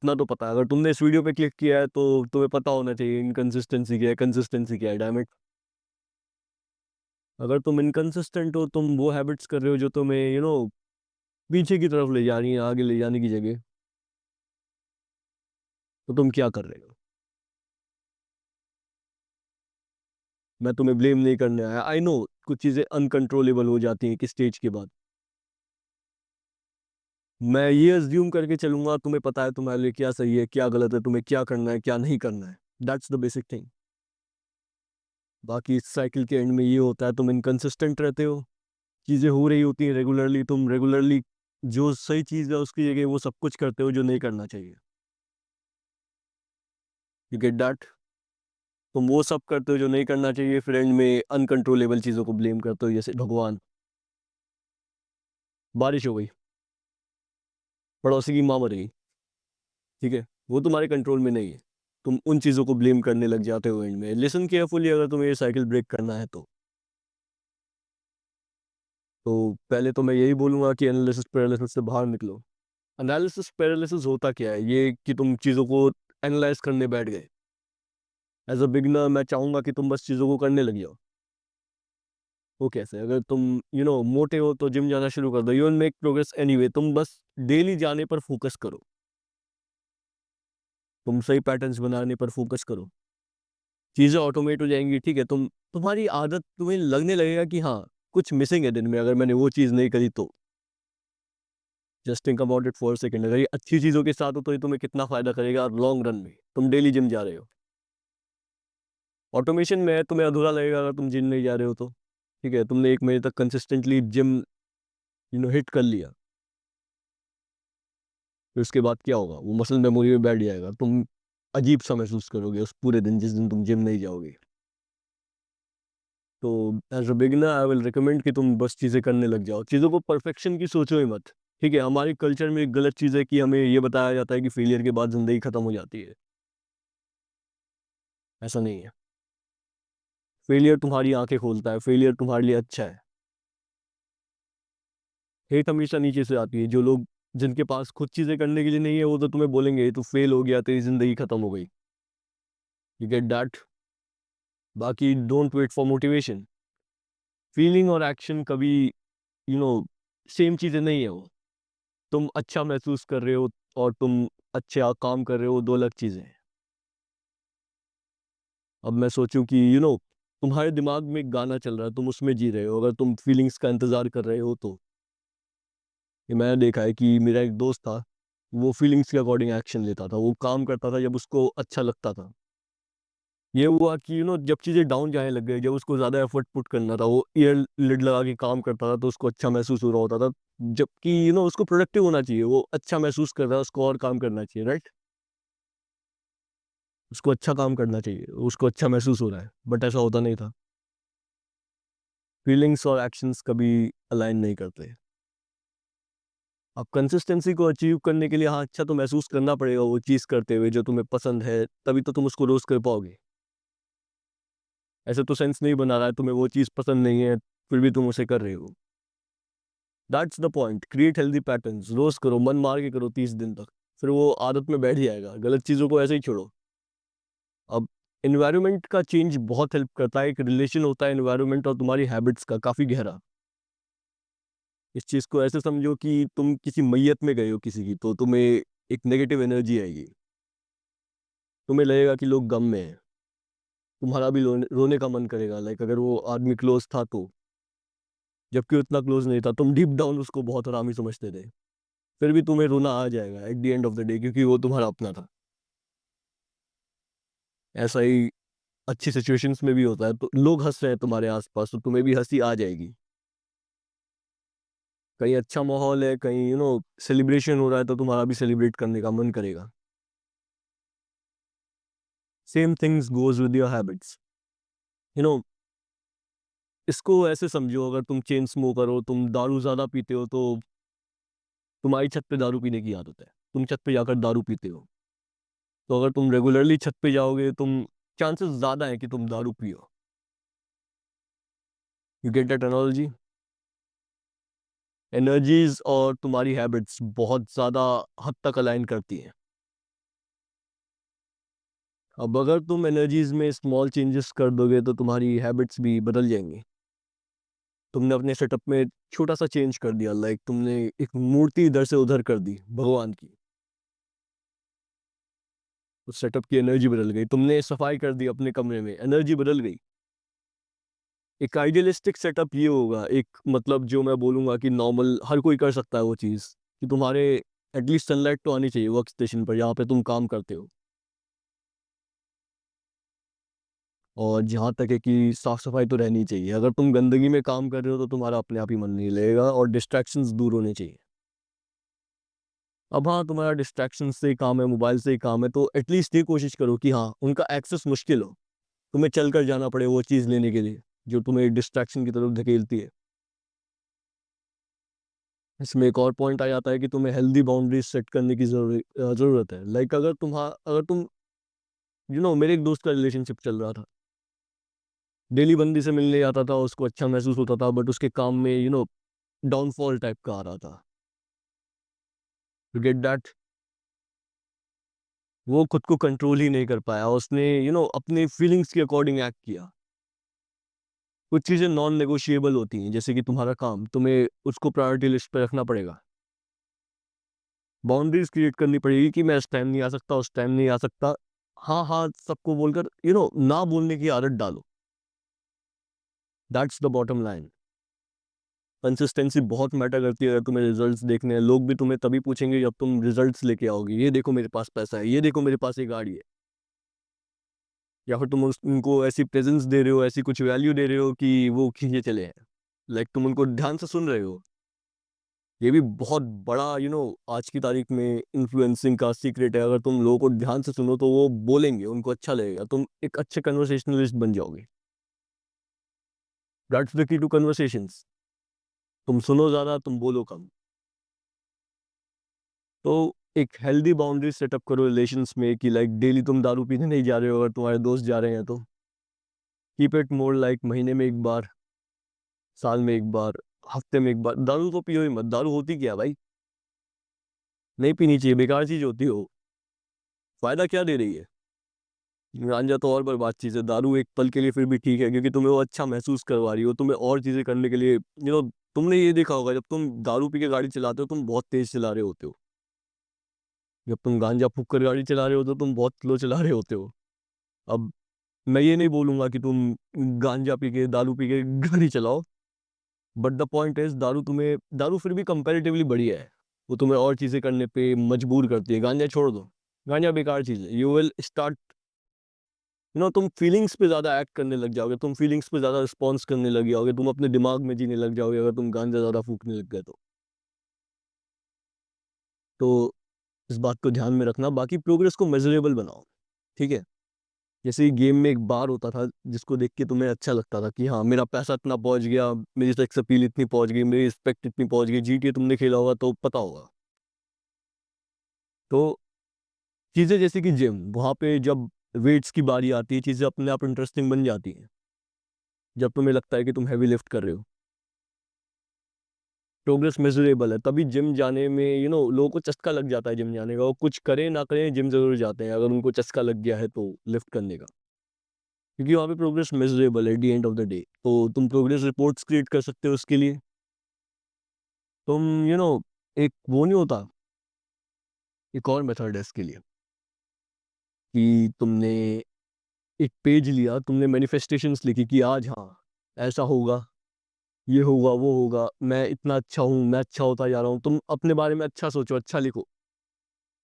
इतना तो पता है, अगर तुमने इस वीडियो पे क्लिक किया है तो तुम्हें पता होना चाहिए इनकंसिस्टेंसी क्या है, कंसिस्टेंसी क्या है, डैम इट। अगर तुम इनकंसिस्टेंट हो, तुम वो हैबिट्स कर रहे हो जो तुम्हें पीछे की तरफ ले जा रही है, आगे ले जाने की जगह, तो तुम क्या कर रहे हो? मैं तुम्हें ब्लेम नहीं करने आया, आई नो कुछ चीजें अनकंट्रोलेबल हो जाती हैं कि स्टेज के बाद। मैं ये अज्यूम करके चलूंगा तुम्हें पता है तुम्हारे लिए क्या सही है क्या गलत है, तुम्हें क्या करना है क्या नहीं करना है। That's the basic thing. बाकी इस साइकिल के एंड में ये होता है, तुम इनकंसिस्टेंट रहते हो, चीजें हो रही होती हैं रेगुलरली, तुम रेगुलरली जो सही चीज है उसकी जगह वो सब कुछ करते हो जो नहीं करना चाहिए। You get that? तुम वो सब करते हो जो नहीं करना चाहिए, फिर एंड में अनकंट्रोलेबल चीजों को ब्लेम करते हो, जैसे भगवान। बारिश हो गई, पड़ोसी की माँ मर गई, ठीक है, वो तुम्हारे कंट्रोल में नहीं है, तुम उन चीजों को ब्लेम करने लग जाते हो एंड में। लिसन केयरफुली, अगर तुम्हें ये साइकिल ब्रेक करना है तो पहले तो मैं यही बोलूंगा कि एनालिसिस पैरालिसिस से बाहर निकलो। एनालिसिस पैरालिसिस होता क्या है, ये कि तुम चीज़ों को एनालाइज करने बैठ गए। एज अ बिगनर मैं चाहूंगा कि तुम बस चीज़ों को करने लग जाओ। वो कैसे? अगर तुम मोटे हो तो जिम जाना शुरू कर दो, you will make progress anyway. तुम बस डेली जाने पर फोकस करो, तुम सही पैटर्न्स बनाने पर फोकस करो, चीज़ें ऑटोमेट हो जाएंगी। ठीक है, तुम्हारी आदत, तुम्हें लगने लगेगा कि हाँ कुछ मिसिंग है दिन में, अगर मैंने वो चीज़ नहीं करी तो। Just think about it for second, अगर ये अच्छी चीज़ों के साथ हो तो ये तुम्हें कितना फायदा करेगा लॉन्ग रन में। तुम डेली जिम जा रहे हो, ऑटोमेशन में है, तुम्हें अधूरा लगेगा अगर तुम जिम नहीं जा रहे हो तो। ठीक है, तुमने 1 महीने तक कंसिस्टेंटली जिम हिट कर लिया, फिर उसके बाद क्या होगा, वो मसल मेमोरी में बैठ जाएगा, तुम अजीब सा महसूस करोगे उस पूरे दिन जिस दिन तुम जिम नहीं जाओगे। तो as a beginner I will recommend कि तुम बस चीज़ें करने लग जाओ, चीज़ों को परफेक्शन की सोचो ही मत। ठीक है, हमारी कल्चर में एक गलत चीज़ है कि हमें ये बताया जाता है कि फेलियर के बाद जिंदगी खत्म हो जाती है। ऐसा नहीं है। फेलियर तुम्हारी आंखें खोलता है, फेलियर तुम्हारे लिए अच्छा है। हेट हमेशा नीचे से आती है। जो लोग, जिनके पास खुद चीजें करने के लिए नहीं है, वो तो तुम्हें बोलेंगे तू फेल हो गया, तेरी जिंदगी खत्म हो गई। You get that? बाकी don't wait for motivation. Feeling और एक्शन कभी यू नो सेम चीजें नहीं है वो। तुम अच्छा महसूस कर रहे हो और तुम अच्छा काम कर रहे हो, दो अलग चीजें हैं। अब मैं सोचूं कि तुम्हारे दिमाग में एक गाना चल रहा है, तुम उसमें जी रहे हो, अगर तुम फीलिंग्स का इंतजार कर रहे हो तो। ये मैंने देखा है कि मेरा एक दोस्त था, वो फीलिंग्स के अकॉर्डिंग एक्शन लेता था, वो काम करता था जब उसको अच्छा लगता था। ये हुआ कि जब चीज़ें डाउन जाने लग गई, जब उसको ज़्यादा एफर्ट पुट करना था, वो ईयर लिड लगा के काम करता था तो उसको अच्छा महसूस हो रहा होता था। जबकि उसको प्रोडक्टिव होना चाहिए, वो अच्छा महसूस कर रहा है, उसको और काम करना चाहिए, राइट? उसको अच्छा काम करना चाहिए, उसको अच्छा महसूस हो रहा है, बट ऐसा होता नहीं था। फीलिंग्स और एक्शंस कभी अलाइन नहीं करते। अब कंसिस्टेंसी को अचीव करने के लिए हाँ अच्छा तो महसूस करना पड़ेगा वो चीज़ करते हुए जो तुम्हें पसंद है, तभी तो तुम उसको रोज कर पाओगे। ऐसे तो सेंस नहीं बना रहा है, तुम्हें वो चीज़ पसंद नहीं है फिर भी तुम उसे कर रहे हो। That's the point, create healthy patterns, रोज करो, मन मार के करो 30 दिन तक, फिर वो आदत में बैठ जाएगा, गलत चीज़ों को ऐसे ही छोड़ो। अब इन्वायरमेंट का चेंज बहुत हेल्प करता है, एक रिलेशन होता है इन्वायरमेंट और तुम्हारी हैबिट्स का काफ़ी गहरा। इस चीज़ को ऐसे समझो कि तुम किसी मैयत में गए हो किसी की, तो तुम्हें एक नेगेटिव एनर्जी आएगी, तुम्हें लगेगा कि लोग गम में हैं, तुम्हारा भी रोने का मन करेगा, लाइक अगर वो आदमी क्लोज था तो, जबकि उतना क्लोज नहीं था, तुम डीप डाउन उसको बहुत हरामी समझते थे, फिर भी तुम्हें रोना आ जाएगा at the end of the day, क्योंकि वो तुम्हारा अपना था। ऐसा ही अच्छी सिचुएशंस में भी होता है, तो लोग हंस रहे हैं तुम्हारे आसपास तो तुम्हें भी हंसी आ जाएगी। कहीं अच्छा माहौल है, कहीं सेलिब्रेशन हो रहा है तो तुम्हारा भी सेलिब्रेट करने का मन करेगा। Same things goes with your habits. You know इसको ऐसे समझो, अगर तुम चेन स्मोकर हो, तुम दारू ज्यादा पीते हो, तो तुम्हारी छत पे दारू पीने की आदत है, तुम छत पे जाकर दारू पीते हो, तो अगर तुम रेगुलरली छत पे जाओगे, तुम चांसेस ज्यादा है कि तुम दारू पियो। You get that analogy? Energies और तुम्हारी हैबिट्स बहुत ज्यादा हद तक अलाइन करती हैं। अब अगर तुम एनर्जीज में स्मॉल चेंजेस कर दोगे तो तुम्हारी हैबिट्स भी बदल जाएंगी। तुमने अपने सेटअप में छोटा सा चेंज कर दिया, लाइक तुमने एक मूर्ति इधर से उधर कर दी भगवान की, उस सेटअप की एनर्जी बदल गई। तुमने सफाई कर दी अपने कमरे में, एनर्जी बदल गई। एक आइडियलिस्टिक सेटअप ये होगा, एक मतलब जो मैं बोलूंगा कि नॉर्मल हर कोई कर सकता है वो चीज़, कि तुम्हारे एटलीस्ट सनलाइट तो आनी चाहिए वर्क स्टेशन पर जहाँ पे तुम काम करते हो। और जहाँ तक है कि साफ सफाई तो रहनी चाहिए। अगर तुम गंदगी में काम कर रहे हो तो तुम्हारा अपने आप ही मन नहीं लगेगा, और डिस्ट्रैक्शंस दूर होने चाहिए। अब हाँ, तुम्हारा डिस्ट्रैक्शन से ही काम है, मोबाइल से ही काम है, तो एटलीस्ट ये कोशिश करो कि हाँ उनका एक्सेस मुश्किल हो, तुम्हें चल कर जाना पड़े वो चीज़ लेने के लिए जो तुम्हें डिस्ट्रैक्शन की तरफ धकेलती है। इसमें एक और पॉइंट आ जाता है कि तुम्हें हेल्दी बाउंड्रीज सेट करने की ज़रूरत है। लाइक अगर तुम मेरे एक दोस्त का रिलेशनशिप चल रहा था, डेली बंदी से मिलने जाता था, उसको अच्छा महसूस होता था, बट उसके काम में डाउनफॉल टाइप का आ रहा था। You get that? वो खुद को कंट्रोल ही नहीं कर पाया, उसने अपने फीलिंग्स के अकॉर्डिंग एक्ट किया। कुछ चीज़ें नॉन नेगोशिएबल होती हैं, जैसे कि तुम्हारा काम, तुम्हें उसको प्रायोरिटी लिस्ट पे रखना पड़ेगा। बाउंड्रीज क्रिएट करनी पड़ेगी कि मैं इस टाइम नहीं आ सकता, उस टाइम नहीं आ सकता। हाँ हाँ सबको बोलकर ना बोलने की आदत डालो। That's the bottom line. Consistency बहुत मैटर करती है। अगर तुम्हें रिजल्ट्स देखने हैं, लोग भी तुम्हें तभी पूछेंगे जब तुम रिजल्ट्स लेके आओगे। ये देखो मेरे पास पैसा है, ये देखो मेरे पास ये गाड़ी है। या फिर तुम उनको ऐसी प्रेजेंस दे रहे हो, ऐसी कुछ वैल्यू दे रहे हो कि वो खींचे चले हैं। लाइक तुम उनको ध्यान से सुन रहे हो। ये भी बहुत बड़ा आज की तारीख में इन्फ्लुएंसिंग का सीक्रेट है। अगर तुम लोगों को ध्यान से सुनो तो वो बोलेंगे, उनको अच्छा लगेगा, तुम एक अच्छे कन्वर्सेशनलिस्ट बन जाओगे। That's the key to conversations. तुम सुनो ज्यादा, तुम बोलो कम। तो एक हेल्दी बाउंड्री सेटअप करो रिलेशंस में, कि लाइक डेली तुम दारू पीने नहीं जा रहे हो, अगर तुम्हारे दोस्त जा रहे हैं तो कीप इट मोर लाइक महीने में एक बार, साल में एक बार, हफ्ते में एक बार। दारू तो पियो ही मत। दारू होती क्या है भाई? नहीं पीनी चाहिए, बेकार चीज होती हो। फायदा क्या दे रही है? गांजा तो और बर्बाद चीज है। दारू एक पल के लिए फिर भी ठीक है, क्योंकि तुम्हें वो अच्छा महसूस करवा रही हो, तुम्हें और चीजें करने के लिए तुमने ये देखा होगा, जब तुम दारू पी के गाड़ी चलाते हो तुम बहुत तेज चला रहे होते हो। जब तुम गांजा फूक कर गाड़ी चला रहे हो तो तुम बहुत स्लो चला रहे होते हो। अब मैं ये नहीं बोलूंगा कि तुम गांजा पी के दारू पी के गाड़ी चलाओ, बट द पॉइंट इज दारू फिर भी कंपैरेटिवली बढ़िया है। वो तुम्हें और चीजें करने पे मजबूर करती है। गांजा छोड़ दो, गांजा बेकार चीज है। यू विल स्टार्ट तुम फीलिंग्स पे ज्यादा एक्ट करने लग जाओगे, तुम फीलिंग्स पे ज्यादा रिस्पॉन्स करने लग जाओगे, तुम अपने दिमाग में जीने लग जाओगे अगर तुम गांजा ज्यादा फूकने लग गए तो इस बात को ध्यान में रखना। बाकी प्रोग्रेस को मेजरेबल बनाओ, ठीक है? जैसे ही गेम में एक बार होता था जिसको देख के तुम्हें अच्छा लगता था कि हाँ मेरा पैसा इतना पहुंच गया, मेरी सेक्स अपील इतनी पहुंच गई, मेरी रिस्पेक्ट इतनी पहुंच गई। जीटीए तुमने खेला होगा तो पता होगा। तो चीजें जैसे कि जिम, वहां पे जब वेट्स की बारी आती है चीजें अपने आप इंटरेस्टिंग बन जाती हैं। जब तुम्हें लगता है कि तुम हैवी लिफ्ट कर रहे हो, प्रोग्रेस मेजरेबल है, तभी जिम जाने में लोगों को चस्का लग जाता है जिम जाने का। वो कुछ करें ना करें जिम जरूर जाते हैं अगर उनको चस्का लग गया है तो लिफ्ट करने का, क्योंकि वहाँ पे प्रोग्रेस मेजरेबल है at the end of the day. तो तुम प्रोग्रेस रिपोर्ट्स क्रिएट कर सकते हो उसके लिए। तुम एक वो नहीं होता, एक और मेथड है इसके लिए, कि तुमने एक पेज लिया, तुमने मैनिफेस्टेशंस लिखी कि आज हाँ ऐसा होगा, ये होगा, वो होगा, मैं इतना अच्छा हूँ, मैं अच्छा होता जा रहा हूँ। तुम अपने बारे में अच्छा सोचो, अच्छा लिखो,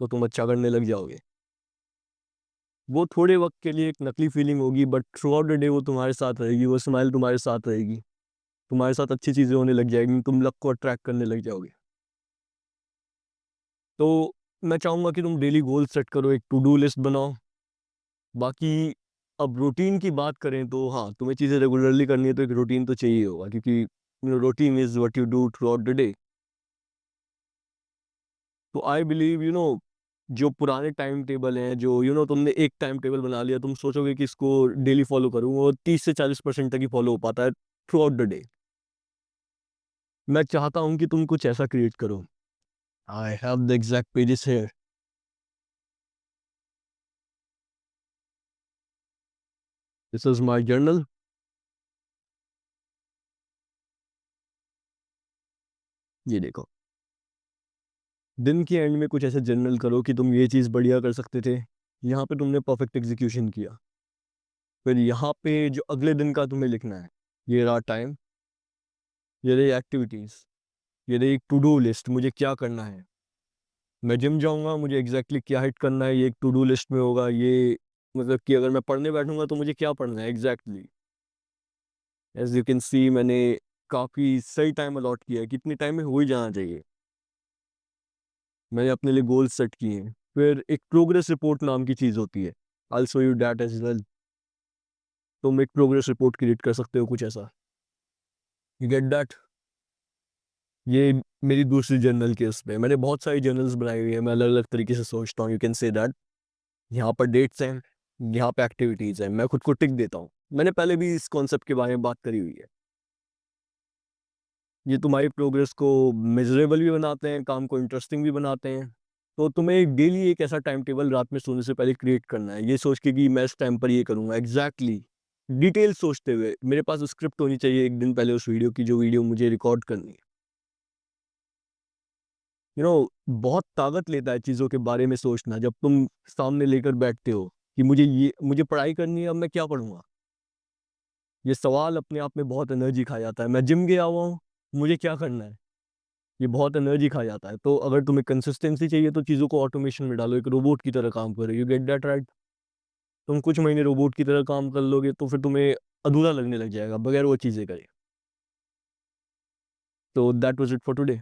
तो तुम अच्छा करने लग जाओगे। वो थोड़े वक्त के लिए एक नकली फीलिंग होगी, but through out the day वो तुम्हारे साथ रहेगी, वो स्माइल तुम्हारे साथ रहेगी, तुम्हारे साथ अच्छी चीजें होने लग जाएगी, तुम लक को अट्रैक्ट करने लग जाओगे। तो मैं चाहूंगा कि तुम डेली गोल सेट करो, एक टू डू लिस्ट बनाओ। बाकी अब रूटीन की बात करें तो हाँ तुम्हें चीज़ें रेगुलरली करनी है तो एक रूटीन तो चाहिए होगा, क्योंकि routine is what you do through out the day. तो आई बिलीव जो पुराने टाइम टेबल हैं, जो तुमने एक टाइम टेबल बना लिया, तुम सोचोगे कि इसको डेली फॉलो करूँ, वो 30 से 40% तक ही फॉलो हो पाता है थ्रू आउट द डे। मैं चाहता हूँ कि तुम कुछ ऐसा क्रिएट करो। I have the exact pages here. This is my journal. ये देखो, दिन के एंड में कुछ ऐसे जर्नल करो कि तुम ये चीज़ बढ़िया कर सकते थे, यहाँ पे तुमने परफेक्ट एग्जीक्यूशन किया। फिर यहाँ पे जो अगले दिन का तुम्हें लिखना है, ये रहा टाइम, ये रही एक्टिविटीज़, ये रही टू डू लिस्ट, मुझे क्या करना है। मैं जिम जाऊँगा, मुझे एग्जैक्टली क्या हिट करना है, ये एक टू डू लिस्ट में होगा। ये मतलब कि अगर मैं पढ़ने बैठूंगा तो मुझे क्या पढ़ना है exactly. As you can see, मैंने काफ़ी सही टाइम अलॉट किया है, कितने टाइम में हो ही जाना चाहिए। मैंने अपने लिए गोल सेट किए हैं। फिर एक प्रोग्रेस रिपोर्ट नाम की चीज़ होती है, I show you that as well. तुम एक प्रोग्रेस रिपोर्ट क्रिएट कर सकते हो कुछ ऐसा, यू गेट दैट। ये मेरी दूसरी जर्नल के उसमें मैंने बहुत सारी जर्नल्स बनाई हुई है, मैं अलग अलग तरीके से सोचता हूँ, यू कैन से दैट। यहाँ पर डेट्स हैं, यहाँ पे एक्टिविटीज़ हैं, मैं खुद को टिक देता हूँ। मैंने पहले भी इस कॉन्सेप्ट के बारे में बात करी हुई है। ये तुम्हारी प्रोग्रेस को मेजरेबल भी बनाते हैं, काम को इंटरेस्टिंग भी बनाते हैं। तो तुम्हें डेली एक ऐसा टाइम टेबल रात में सोने से पहले क्रिएट करना है, ये सोच के कि मैं इस टाइम पर ये करूँगा एग्जैक्टली। डिटेल सोचते हुए, मेरे पास स्क्रिप्ट होनी चाहिए एक दिन पहले उस वीडियो की, जो वीडियो मुझे रिकॉर्ड करनी है। बहुत ताकत लेता है चीज़ों के बारे में सोचना, जब तुम सामने लेकर बैठते हो कि मुझे पढ़ाई करनी है, अब मैं क्या पढ़ूंगा। ये सवाल अपने आप में बहुत एनर्जी खा जाता है। मैं जिम गया हुआ हूँ, मुझे क्या करना है, ये बहुत एनर्जी खा जाता है। तो अगर तुम्हें कंसिस्टेंसी चाहिए तो चीज़ों को ऑटोमेशन में डालो, एक रोबोट की तरह काम करो, यू गेट दैट राइट। तुम कुछ महीने रोबोट की तरह काम कर लोगे तो फिर तुम्हें अधूरा लगने लग जाएगा बगैर वो चीज़ें करे। तो that was it for today.